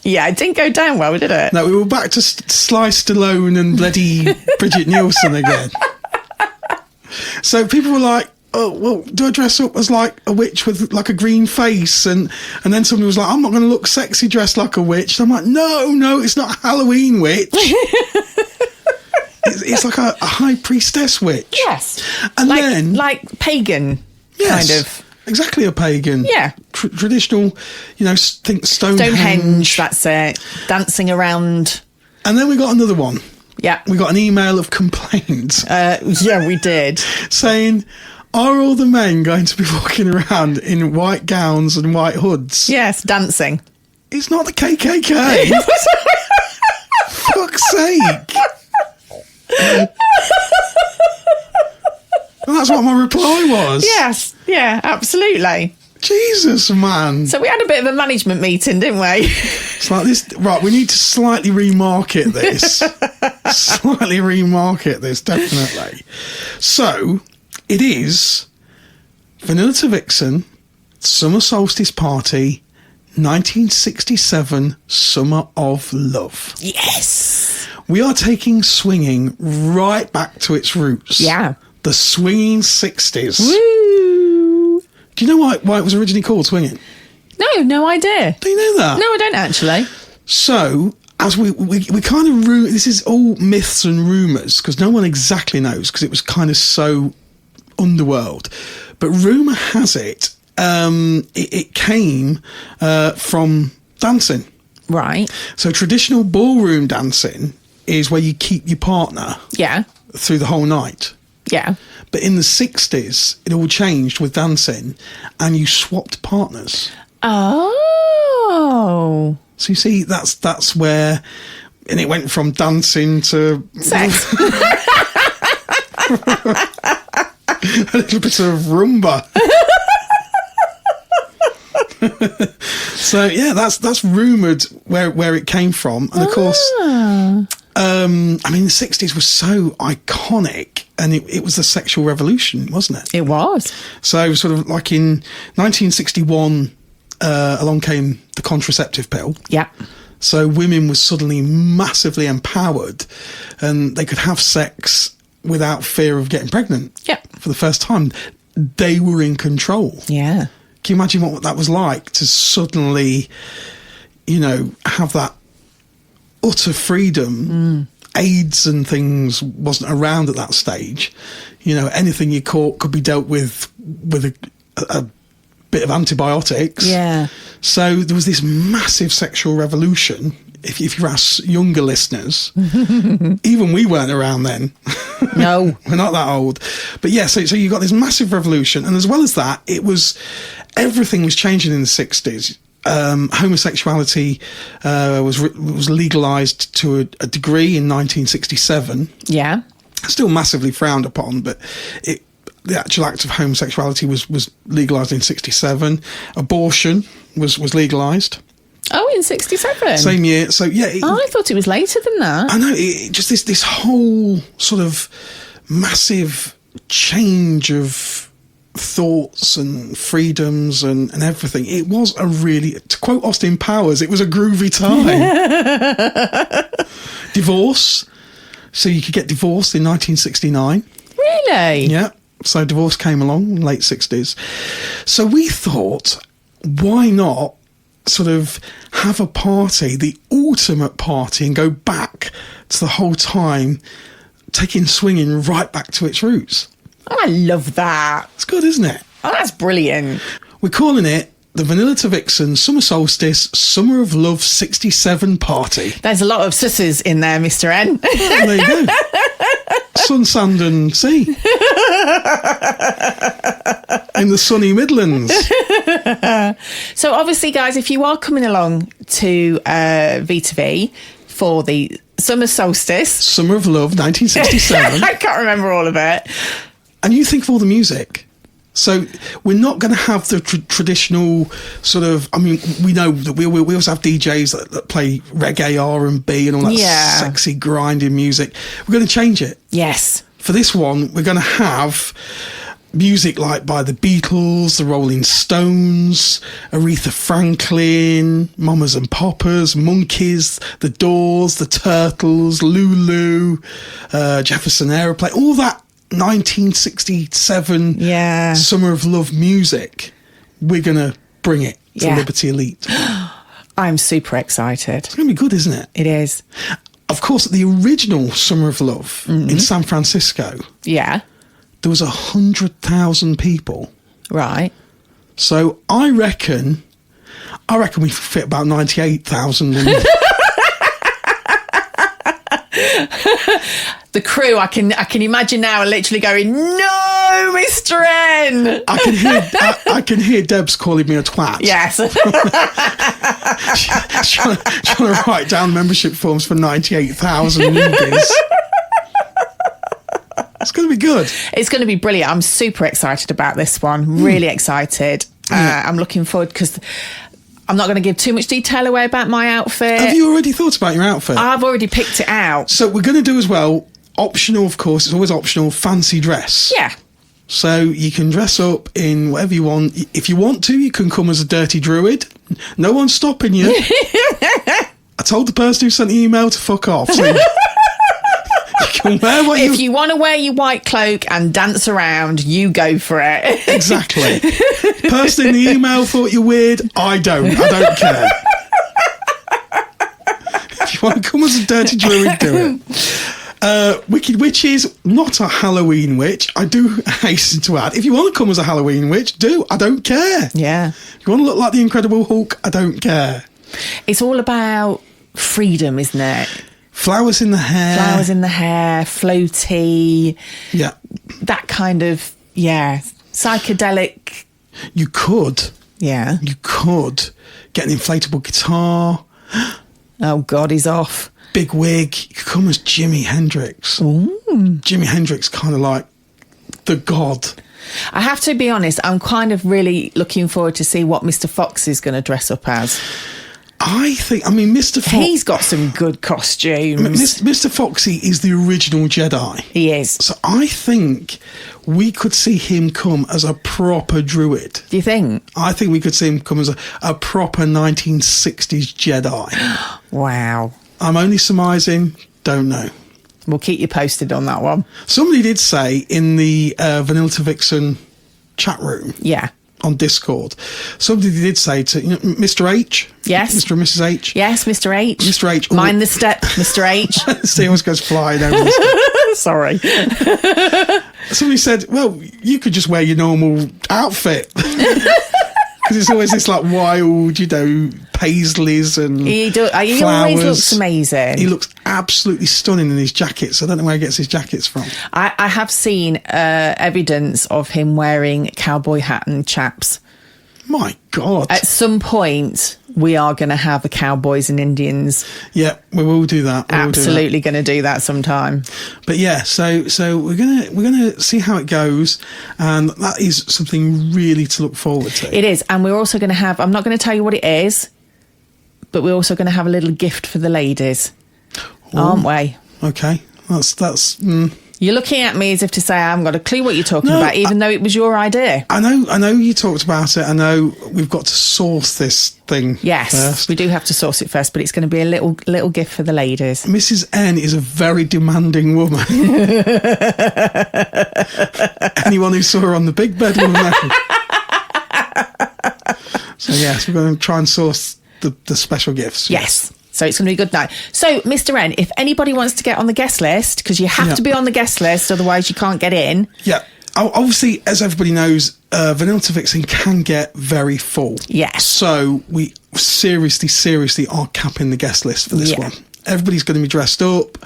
Yeah, it didn't go down well, did it? No, we were back to Sly Stallone and bloody Bridget Nielsen again. So people were like, oh, well, do I dress up as like a witch with like a green face? And then somebody was like, I'm not going to look sexy dressed like a witch. And I'm like, no, it's not a Halloween witch. it's like a high priestess witch. Yes. And like pagan, yes, kind of. Exactly, a pagan. Yeah. Traditional, think Stonehenge. Stonehenge, that's it. Dancing around. And then we got another one. Yeah. We got an email of complaints. Yeah, we did. Saying, are all the men going to be walking around in white gowns and white hoods? Yes, dancing. It's not the KKK. Fuck's sake. And that's what my reply was. Yes, yeah, absolutely. Jesus, man. So we had a bit of a management meeting, didn't we? It's like this. Right, we need to slightly remarket this. Definitely. So, it is Vanilla to Vixen Summer Solstice Party 1967 Summer of Love. Yes. We are taking swinging right back to its roots. Yeah. The swinging 60s. Woo! Do you know why it was originally called swinging? No idea. Do you know that? No, I don't actually. So, as we kind of this is all myths and rumours because no one exactly knows because it was kind of so underworld. But rumour has it, it came from dancing. Right. So traditional ballroom dancing is where you keep your partner Yeah. through the whole night. Yeah. But in the 60s, it all changed with dancing and you swapped partners. Oh. So you see, that's where, and it went from dancing to Sex. a little bit of rumba. So yeah, that's rumoured where it came from, and of course, I mean the 60s was so iconic, and it was the sexual revolution, wasn't it? It was. So sort of like in 1961, along came the contraceptive pill. Yeah. So women were suddenly massively empowered, and they could have sex without fear of getting pregnant. Yeah. For the first time, they were in control. Yeah. Can you imagine what that was like to suddenly, have that utter freedom? AIDS and things wasn't around at that stage. Anything you caught could be dealt with a bit of antibiotics. Yeah. So there was this massive sexual revolution. If you ask younger listeners, even we weren't around then. No. We're not that old. But yeah, so you got this massive revolution. And as well as that, everything was changing in the 60s. Homosexuality was legalised to a degree in 1967. Yeah. Still massively frowned upon, but the actual act of homosexuality was legalised in 67. Abortion was legalised. Oh, in 67? Same year. So yeah. I thought it was later than that. I know. Just this whole sort of massive change of thoughts and freedoms and everything. It was a really, to quote Austin Powers, it was a groovy time. Divorce. So you could get divorced in 1969. Really? Yeah. So divorce came along in the late 60s. So we thought, why not sort of have a party, the ultimate party, and go back to the whole time, taking swinging right back to its roots. I love that. It's good, isn't it? Oh, that's brilliant. We're calling it the Vanilla to Vixen Summer Solstice Summer of Love 67 Party. There's a lot of susses in there, Mr. N. Oh, there you go. Sun, sand and sea. In the sunny Midlands. So obviously, guys, if you are coming along to V2V for the Summer Solstice... Summer of Love 1967. I can't remember all of it. And you think of all the music. So we're not going to have the traditional sort of, I mean, we know that we also have DJs that play reggae, R&B and all that sexy grinding music. We're going to change it. Yes. For this one, we're going to have music like by the Beatles, the Rolling Stones, Aretha Franklin, Mamas and Papas, Monkeys, the Doors, the Turtles, Lulu, Jefferson Airplane, all that 1967 Summer of Love music. We're going to bring it to Liberty Elite. I'm super excited. It's going to be good, isn't it? It is. Of course, the original Summer of Love in San Francisco, there was 100,000 people. Right. So I reckon we fit about 98,000. The crew, I can imagine now, are literally going, "No, Mr. N." I can hear Debs calling me a twat. Yes. She's trying to write down membership forms for 98,000 newbies. It's going to be good. It's going to be brilliant. I'm super excited about this one. Really excited. I'm looking forward because I'm not going to give too much detail away about my outfit. Have you already thought about your outfit? I've already picked it out. So we're going to do as well, optional, of course, it's always optional, fancy dress. Yeah. So you can dress up in whatever you want. If you want to, you can come as a dirty druid. No one's stopping you. I told the person who sent the email to fuck off. So you can wear what if you want to wear your white cloak and dance around, you go for it. Exactly. Person in the email thought you're weird. I don't care. If you want to come as a dirty druid, do it. Wicked Witches, not a Halloween witch. I do hasten to add, if you want to come as a Halloween witch, do. I don't care. Yeah. If you want to look like the Incredible Hulk, I don't care. It's all about freedom, isn't it? Flowers in the hair. Flowers in the hair, floaty. Yeah. That kind of, psychedelic. You could. Yeah. You could get an inflatable guitar. Oh, God, he's off. Big wig. You could come as Jimi Hendrix. Ooh. Jimi Hendrix, kind of like the god. I have to be honest, I'm kind of really looking forward to see what Mr. Fox is going to dress up as. Mr. Fox... He's got some good costumes. Mr. Foxy is the original Jedi. He is. So I think we could see him come as a proper druid. Do you think? I think we could see him come as a proper 1960s Jedi. Wow. I'm only surmising, don't know. We'll keep you posted on that one. Somebody did say in the Vanilla Vixen chat room... Yeah. On Discord, somebody did say to Mr. H. Yes. Mr. and Mrs. H. Yes, Mr. H. Mr. H. Mind the step, Mr. H. See, always goes flying over. Sorry. Somebody said, well, you could just wear your normal outfit. Because it's always this like wild, paisleys and he flowers. Always looks amazing. He looks absolutely stunning in his jackets. I don't know where he gets his jackets from. I have seen evidence of him wearing cowboy hat and chaps. My God. At some point, we are going to have a Cowboys and Indians. Yeah, we will do that. Absolutely going to do that sometime. But yeah, so we're gonna see how it goes, and that is something really to look forward to. It is, and we're also going to have. I'm not going to tell you what it is, but we're also going to have a little gift for the ladies, aren't we? Okay, that's. You're looking at me as if to say I haven't got a clue what you're talking about, even though it was your idea. I know you talked about it. I know we've got to source this thing. Yes, first. We do have to source it first, but it's going to be a little gift for the ladies. Mrs. N is a very demanding woman. Anyone who saw her on the big bed will know. So yes, we're going to try and source the special gifts. Yes. So it's going to be a good night. So, Mr. N, if anybody wants to get on the guest list, because you have to be on the guest list, otherwise you can't get in. Yeah. Obviously, as everybody knows, Vanilla Vixen can get very full. Yes. So we seriously are capping the guest list for this one. Everybody's going to be dressed up,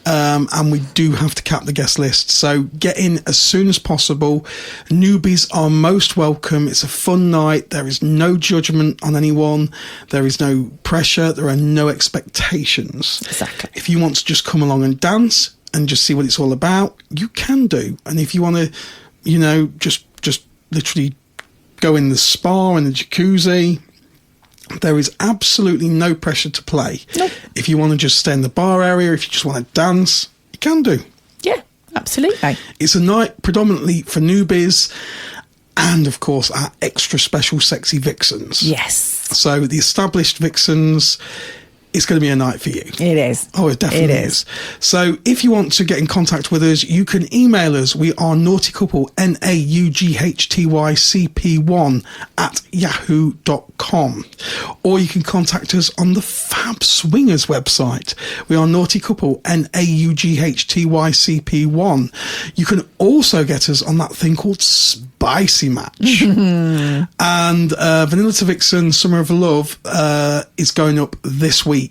and we do have to cap the guest list. So get in as soon as possible. Newbies are most welcome. It's a fun night. There is no judgment on anyone. There is no pressure. There are no expectations. Exactly. If you want to just come along and dance and just see what it's all about, you can do. And if you want to just literally go in the spa and the jacuzzi. There is absolutely no pressure to play. Nope. If you want to just stay in the bar area, if you just want to dance, you can do. Yeah, absolutely. It's a night predominantly for newbies and, of course, our extra special sexy Vixens. Yes. So the established Vixens, it's going to be a night for you. It is. Oh, it definitely is. So if you want to get in contact with us, you can email us. We are naughty couple, NAUGHTYCP1 at yahoo.com. Or you can contact us on the Fab Swingers website. We are naughty couple, NAUGHTYCP1. You can also get us on that thing called Spicy Match. And Vanilla to Vixen Summer of Love is going up this week.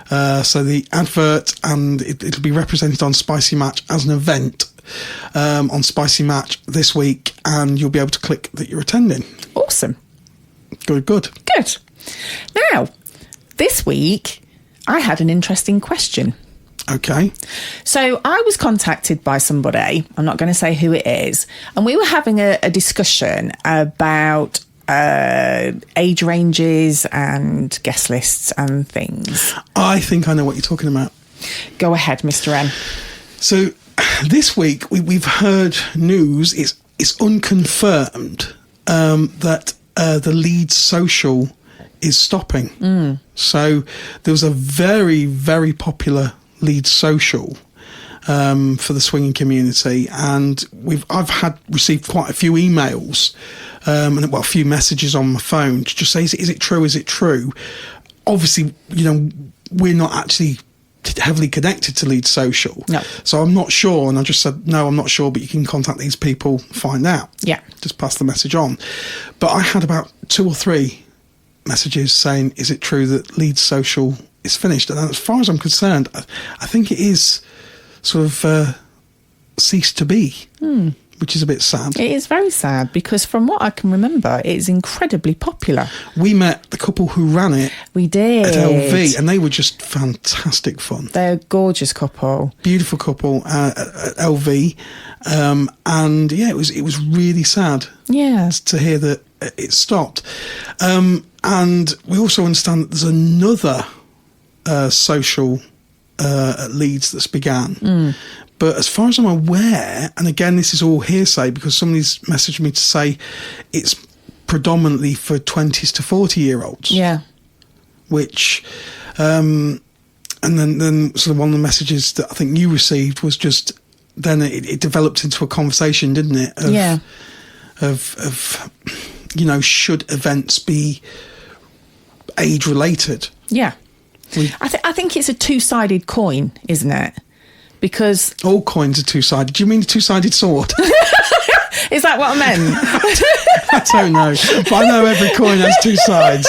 So the advert, and it'll be represented on Spicy Match as an event on Spicy Match this week, and you'll be able to click that you're attending. Awesome. Good. Now, this week, I had an interesting question. Okay. So I was contacted by somebody, I'm not going to say who it is, and we were having a discussion about age ranges and guest lists and things. I think I know what you're talking about. Go ahead, Mr. M. So this week we've heard news, it's unconfirmed, that the Leeds Social is stopping. So there was a very, very popular Leeds Social for the swinging community, and I've received quite a few emails and a few messages on my phone to just say, is it true? Obviously, we're not actually heavily connected to Leeds Social. No. So I'm not sure, and I just said, no, I'm not sure, but you can contact these people, find out. Yeah. Just pass the message on. But I had about 2 or 3 messages saying, is it true that Leeds Social is finished? And as far as I'm concerned, I think it is sort of ceased to be, which is a bit sad. It is very sad, because from what I can remember, it's incredibly popular. We met the couple who ran it. We did. At LV, and they were just fantastic fun. They're a gorgeous couple. Beautiful couple at LV. And yeah, it was really sad to hear that it stopped. And we also understand that there's another social at Leeds that's began. But as far as I'm aware, and again, this is all hearsay because somebody's messaged me to say it's predominantly for 20s to 40-year-olds. Yeah. Which, and then sort of one of the messages that I think you received was just, then it developed into a conversation, didn't it? Of should events be age-related? Yeah. I think it's a two-sided coin, isn't it? Because all coins are two-sided. Do you mean a two-sided sword? Is that what I meant? I don't know, but I know every coin has 2 sides.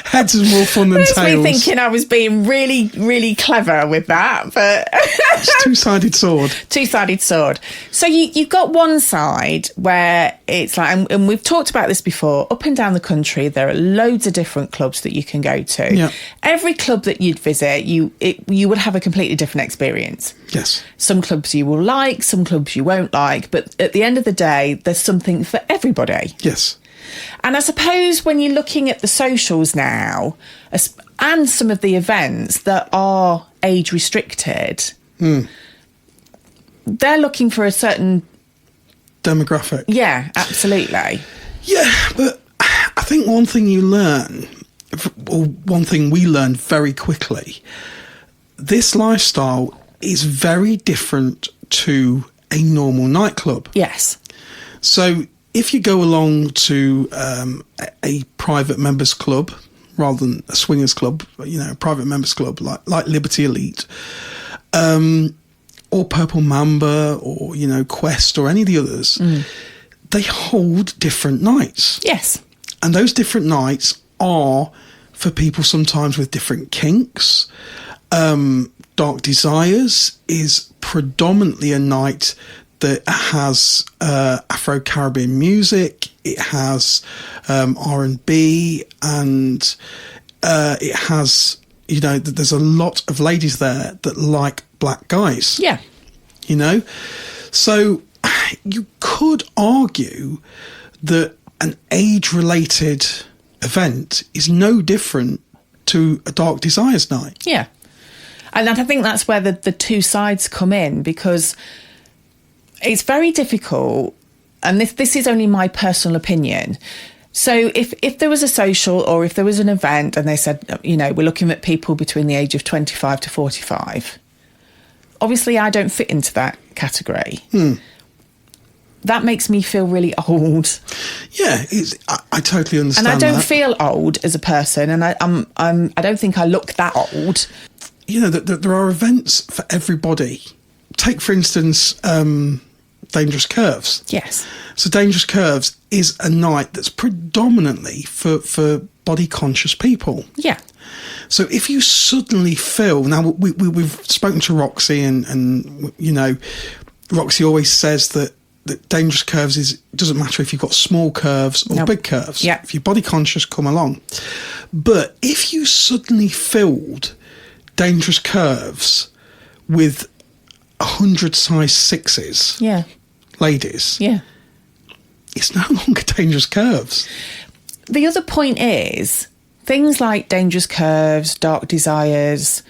Heads is more fun than tails. Me thinking I was being really, really clever with that, but it's two-sided sword. Two-sided sword. So you've got one side where it's like, and we've talked about this before. Up and down the country, there are loads of different clubs that you can go to. Yeah. Every club that you'd visit, you would have a completely different experience. Yes. Some clubs you will like, some clubs you won't like, but at the end of the day, there's something for everybody. Yes. And I suppose when you're looking at the socials now, and some of the events that are age restricted, they're looking for a certain demographic. Yeah, absolutely. Yeah, but I think one thing you learn, or one thing we learned very quickly, this lifestyle is very different to a normal nightclub. Yes. So if you go along to a private members club rather than a swingers club, a private members club like Liberty Elite, or Purple Mamba, or Quest, or any of the others, they hold different nights. Yes. And those different nights are for people sometimes with different kinks. Dark Desires is predominantly a night that has Afro-Caribbean music, it has R&B, and it has, there's a lot of ladies there that like black guys. Yeah. you know? So you could argue that an age-related event is no different to a Dark Desires night. Yeah. And I think that's where the two sides come in, because it's very difficult, and this is only my personal opinion. So if there was a social or if there was an event and they said, you know, we're looking at people between the age of 25 to 45, obviously I don't fit into that category. That makes me feel really old. Yeah, I totally understand. And I don't that. feel old as a person, and I don't think I look that old. You know, that there are events for everybody. Take, for instance, Dangerous Curves. Yes. So Dangerous Curves is a night that's predominantly for body-conscious people. Yeah. So if you suddenly feel... Now, we've spoken to Roxy, and you know, Roxy always says that Dangerous Curves doesn't matter if you've got small curves or big curves. Yeah. If you're body-conscious, come along. But if you suddenly filled Dangerous Curves with 100 size 6s, Yeah. ladies, Yeah. it's no longer Dangerous Curves. The other point is, things like Dangerous Curves, Dark Desires,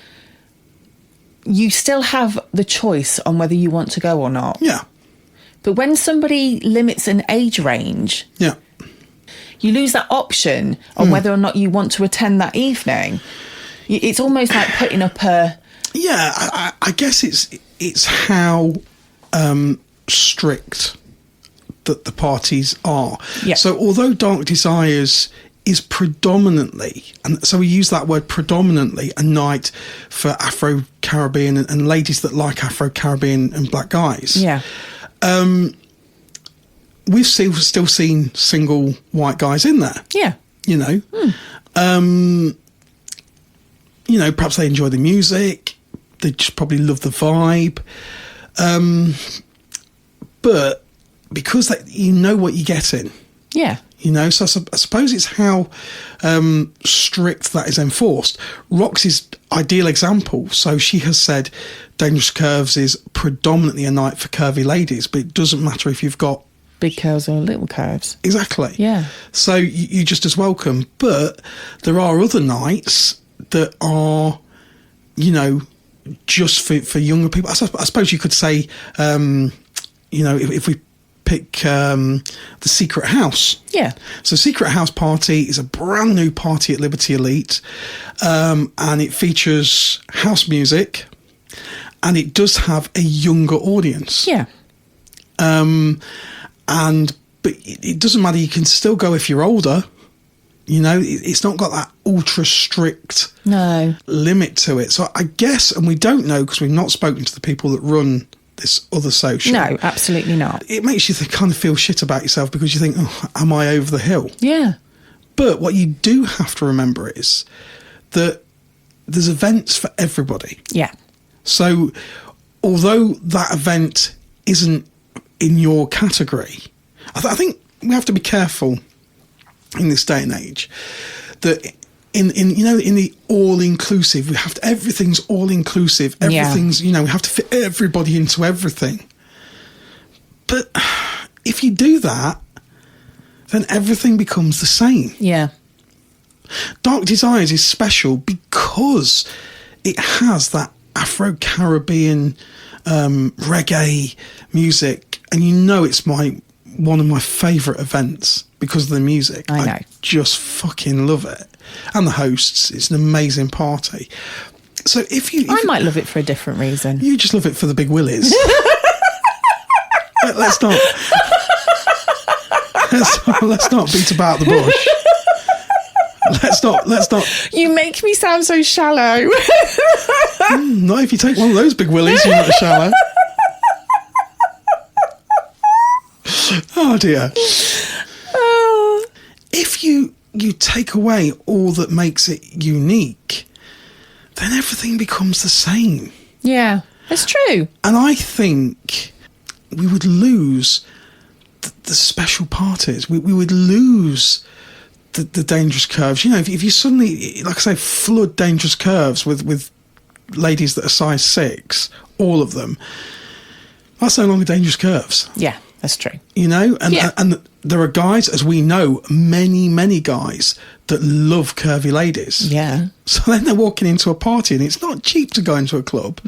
you still have the choice on whether you want to go or not. Yeah. But when somebody limits an age range, Yeah. you lose that option on whether or not you want to attend that evening. It's almost like putting up a... Yeah, I guess it's how strict that the parties are. Yeah. So although Dark Desires is predominantly, and so we use that word predominantly, a night for Afro-Caribbean and ladies that like Afro-Caribbean and black guys. Yeah. We've still seen single white guys in there. Yeah. You know. You know, perhaps they enjoy the music. They just probably love the vibe. But because you know what you're getting. Yeah. You know, so I suppose it's how strict that is enforced. Roxy's ideal example. So she has said Dangerous Curves is predominantly a night for curvy ladies, but it doesn't matter if you've got Big curves or little curves. Exactly. Yeah. So you're just as welcome. But there are other nights that are, you know, just for younger people. I suppose you could say, you know, if we pick the Secret House. Yeah. So Secret House Party is a brand new party at Liberty Elite, and it features house music, and it does have a younger audience. Yeah. But it doesn't matter. You can still go if you're older. You know, it's not got that ultra strict limit to it. So I guess, and we don't know because we've not spoken to the people that run this other social. No, absolutely not. It makes you kind of feel shit about yourself because you think, oh, am I over the hill? Yeah. But what you do have to remember is that there's events for everybody. Yeah. So although that event isn't in your category, I think we have to be careful in this day and age that in the all-inclusive, everything's all-inclusive. Everything's, you know, we have to fit everybody into everything. But if you do that, then everything becomes the same. Yeah. Dark Desires is special because it has that Afro-Caribbean reggae music, and you know it's one of my favourite events because of the music. I know. I just fucking love it. And the hosts, it's an amazing party. So I might love it for a different reason. You just love it for the big willies. Let's not beat about the bush. Let's not. You make me sound so shallow. Not if you take one of those big willies, you're not shallow. Oh dear. If you take away all that makes it unique, then everything becomes the same. Yeah, that's true. And I think we would lose the special parties. We would lose the Dangerous Curves. You know, if you suddenly, like I say, flood Dangerous Curves with ladies that are size 6, all of them, That's no longer Dangerous Curves. Yeah, that's true. You know, and there are guys, as we know, many guys that love curvy ladies. Yeah. So then they're walking into a party, and it's not cheap to go into a club.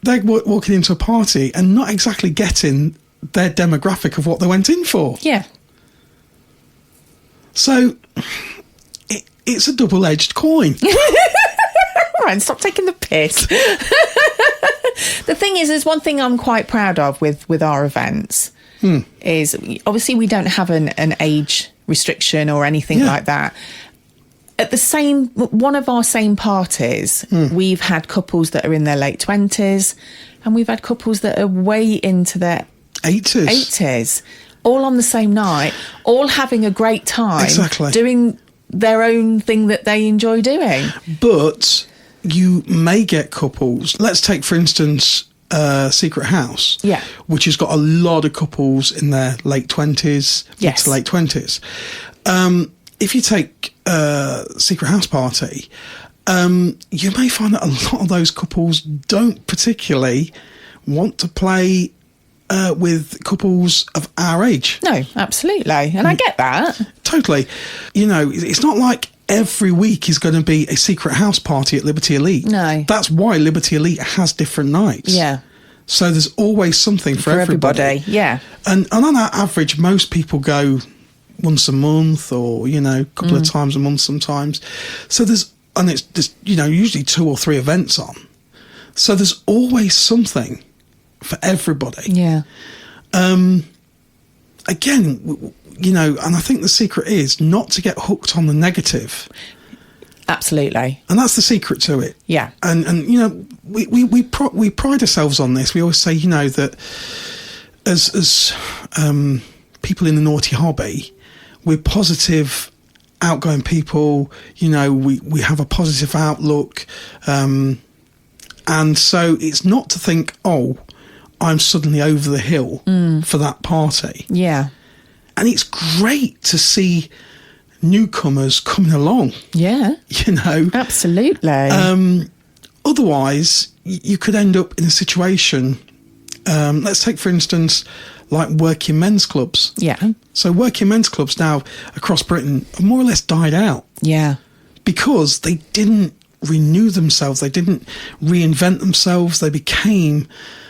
They're walking into a party and not exactly getting their demographic of what they went in for. Yeah. So it's a double-edged coin. Right, stop taking the piss. The thing is, there's one thing I'm quite proud of with our events is obviously we don't have an age restriction or anything like that. At one of our same parties, we've had couples that are in their late 20s, and we've had couples that are way into their 80s, all on the same night, all having a great time, doing their own thing that they enjoy doing. But you may get couples. Let's take, for instance, Secret House, which has got a lot of couples in their late 20s, to late 20s. If you take Secret House Party, you may find that a lot of those couples don't particularly want to play with couples of our age. No, absolutely. And I get that. Totally. You know, it's not like every week is going to be a Secret House Party at Liberty Elite. No. That's why Liberty Elite has different nights. Yeah. So there's always something for everybody. Yeah. And on our average, most people go once a month or, you know, a couple of times a month sometimes. So there's you know, usually 2 or 3 events on. So there's always something for everybody. Yeah. Again, you know, and I think the secret is not to get hooked on the negative. Absolutely. And that's the secret to it. Yeah. And you know, we pride ourselves on this. We always say, you know, that as people in the naughty hobby, we're positive, outgoing people. You know, we have a positive outlook. And so it's not to think, oh, I'm suddenly over the hill for that party. Yeah. And it's great to see newcomers coming along. Yeah. You know? Absolutely. Otherwise, you could end up in a situation, let's take, for instance, like working men's clubs. Yeah. So working men's clubs now across Britain have more or less died out. Yeah. Because they didn't renew themselves. They didn't reinvent themselves. They became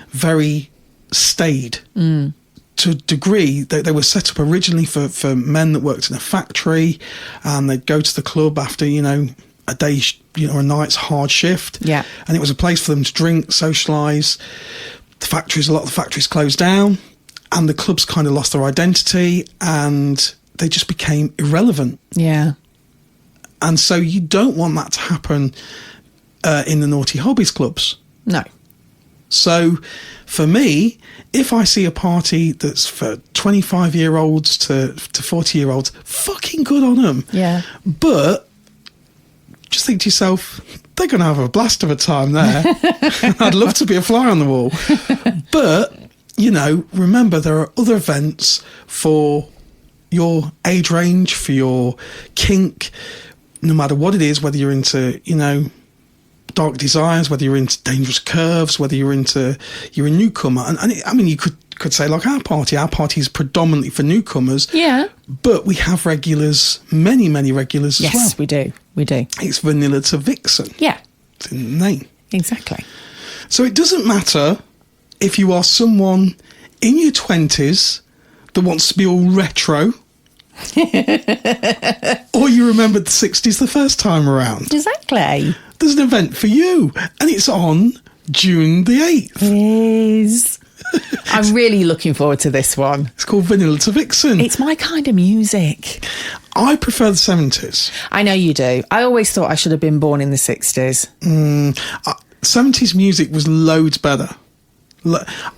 very staid. To a degree. They were set up originally for men that worked in a factory, and they'd go to the club after, you know, a day, you know, a night's hard shift. Yeah. And it was a place for them to drink, socialise. A lot of the factories closed down, and the clubs kind of lost their identity, and they just became irrelevant. Yeah. And so you don't want that to happen in the naughty hobbies clubs. No. So for me, if I see a party that's for 25-year-olds to 40-year-olds, fucking good on them. Yeah. But just think to yourself, they're going to have a blast of a time there. I'd love to be a fly on the wall. But, you know, remember, there are other events for your age range, for your kink, no matter what it is, whether you're into, you know, dark desires, whether you're into dangerous curves, whether you're a newcomer. I mean, you could say like our party is predominantly for newcomers. Yeah. But we have regulars, many regulars as well. Yes, we do. It's vanilla to Vixen. Yeah. It's in the name. Exactly. So it doesn't matter if you are someone in your 20s that wants to be all retro or you remembered the 60s the first time around. Exactly. There's an event for you, and it's on June the 8th. It is. I'm really looking forward to this one. It's called Vanilla to Vixen. It's my kind of music. I prefer the 70s. I know you do. I always thought I should have been born in the 60s. 70s music was loads better.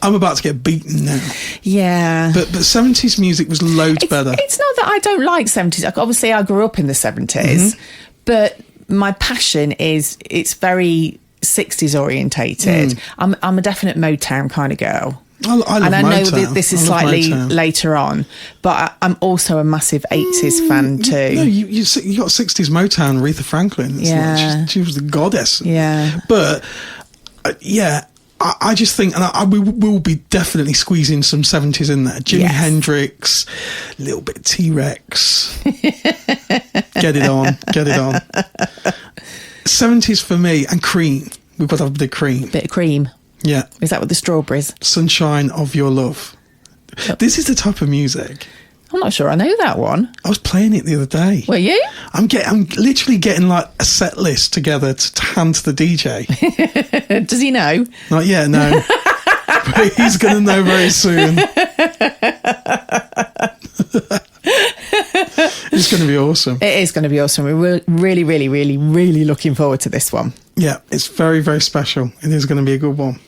I'm about to get beaten now. Yeah. But 70s music was loads better. It's not that I don't like 70s. Like, obviously, I grew up in the 70s, but my passion is it's very 60s orientated. I'm a definite Motown kind of girl. I love and I know Motown. this is slightly later on, but I'm also a massive 80s fan too. No, you got 60s Motown, Aretha Franklin. She was the goddess. Yeah. But, yeah, I just think, and we will be definitely squeezing some 70s in there. Jimi Hendrix, a little bit of T-Rex. Get it on. 70s for me, and Cream. We've got to have a bit of Cream. Bit of Cream. Yeah. Is that with the strawberries? Sunshine of Your Love. Yep. This is the type of music. I'm not sure I know that one. I was playing it the other day. Were you? I'm literally getting like a set list together to hand to the DJ. Does he know? Not yet, no. But he's going to know very soon. It's going to be awesome. It is going to be awesome. We're really, really, really, really looking forward to this one. Yeah, it's very, very special. It is going to be a good one.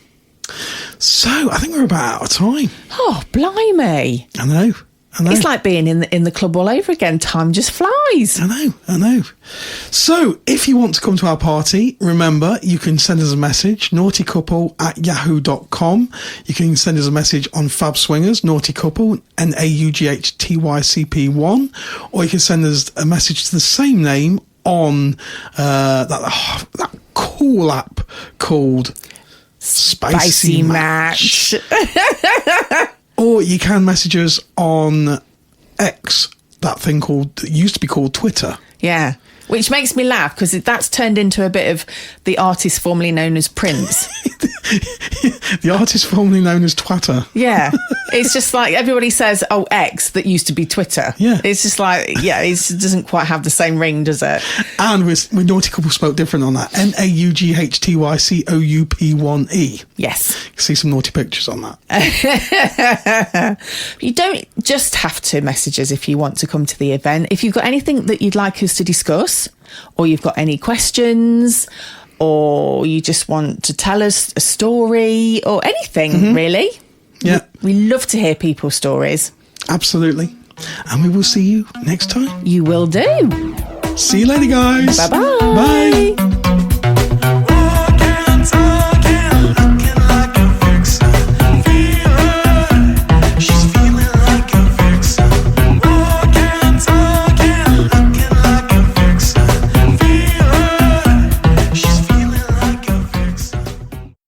So, I think we're about out of time. Oh, blimey. I know. It's like being in the club all over again. Time just flies. I know. So, if you want to come to our party, remember, you can send us a message, naughtycouple@yahoo.com. You can send us a message on Fab Swingers, Naughty Couple, NAUGHTYCP1. Or you can send us a message to the same name on that cool app called Spicy Match. Or you can message us on X, that thing that used to be called Twitter. Yeah, which makes me laugh because that's turned into a bit of the artist formerly known as Prince. The artist formerly known as Twatter. Yeah, it's just like everybody says, oh, X, that used to be Twitter. Yeah. It's just like, yeah, it doesn't quite have the same ring, does it? And with Naughty Couple spoke different on that. NAUGHTYCOUP1E. Yes. You can see some naughty pictures on that. You don't just have to message us if you want to come to the event. If you've got anything that you'd like us to discuss, or you've got any questions, or you just want to tell us a story or anything, really. Yeah. We love to hear people's stories. Absolutely. And we will see you next time. You will do. See you later, guys. Bye-bye. Bye.